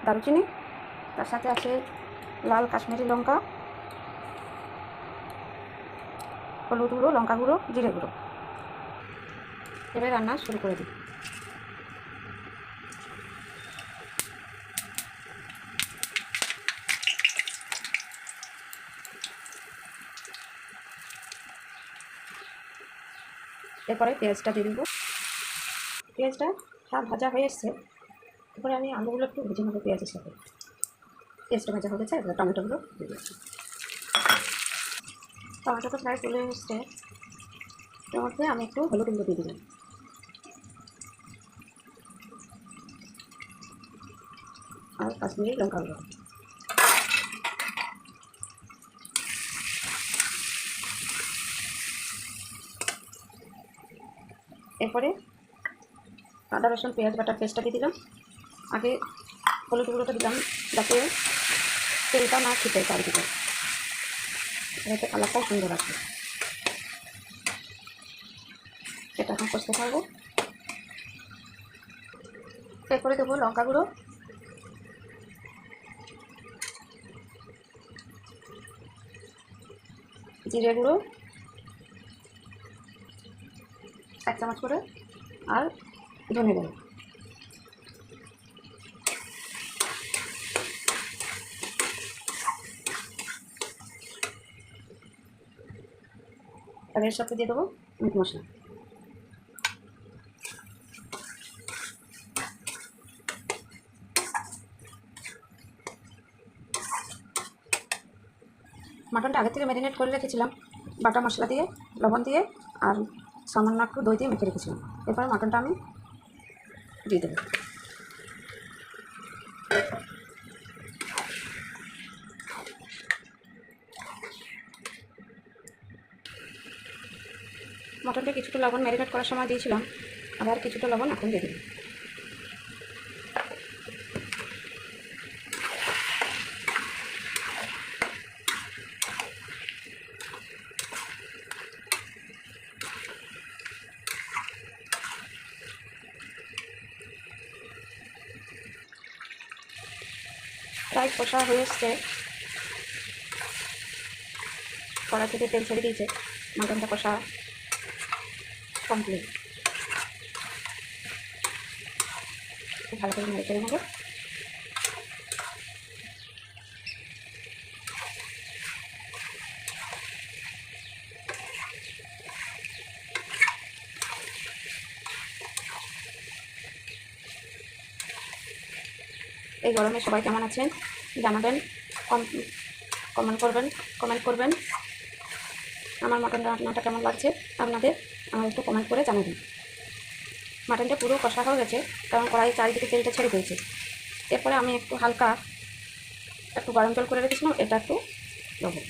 দারুচিনি, তার সাথে আছে লাল কাশ্মীরি লঙ্কা, হলুদ গুঁড়ো, লঙ্কা গুঁড়ো, জিরে গুঁড়ো। এবার রান্না শুরু করে দিই। এরপরে পেঁয়াজটা দিয়ে দেবো। পেঁয়াজটা হাফ ভাজা হয়ে এসছে, এরপরে আমি আলুগুলো একটু ভেজে নেবো পেঁয়াজের সাথে। পেঁয়াজটা ভাজা হয়ে গেছে, এবার টমেটোগুলো দিয়ে দিচ্ছি। টমেটোটা প্রায় চলে এসছে, এর মধ্যে আমি একটু হলুদ গুঁড়ো দিয়ে দিলাম আর কাশ্মীরি লঙ্কা গুঁড়ো। এরপরে আদা রসুন পেঁয়াজ বাটার পেস্টটা দিয়ে দিলাম। আগে হলুদ গুঁড়োটা দিলাম যাতে তেলটা না ছিটে চারিদিকে, যাতে কালারটাও সুন্দর আসবে। এটা এখন কষতে থাকবো। এরপরে দেবো লঙ্কা গুঁড়ো, জিরে গুঁড়ো 1 চামচ করে, আর ধনে গুঁড়ো। আর এর সাথে দিয়ে দেবো মিট মশলা। মাটনটা আগে থেকে ম্যারিনেট করে রেখেছিলাম বাটা মশলা দিয়ে, লবণ দিয়ে আর সামান্য একটু দই দিয়ে মেখে রেখেছিলাম। এরপরে মাটনটা আমি দিয়ে দেবো। মটনটা কিছুটা লবণ ম্যারিনেট করার সময় দিয়েছিলাম, আবার কিছুটা লবণ এখন দিয়ে দেবো। প্রায় কষা হয়ে এসছে, কড়া থেকে তেল ছেড়ে দিয়েছে, মাটনটা কষা কমপ্লিট। ভালো করে নেড়ে চেড়ে নেবো। এই গরমে সবাই কেমন আছেন জানাবেন, কমেন্ট করবেন আমার মাটন রান্নাটা কেমন লাগছে আপনাদের, আমার একটু কমেন্ট করে জানাবেন। মাটনটা পুরো কষা হয়ে গেছে, কারণ কড়াই চারিদিকে তেলটা ছেড়ে দিয়েছে। এরপরে আমি একটু হালকা একটু গরম জল করে রেখেছিলাম, এটা একটু দেবো।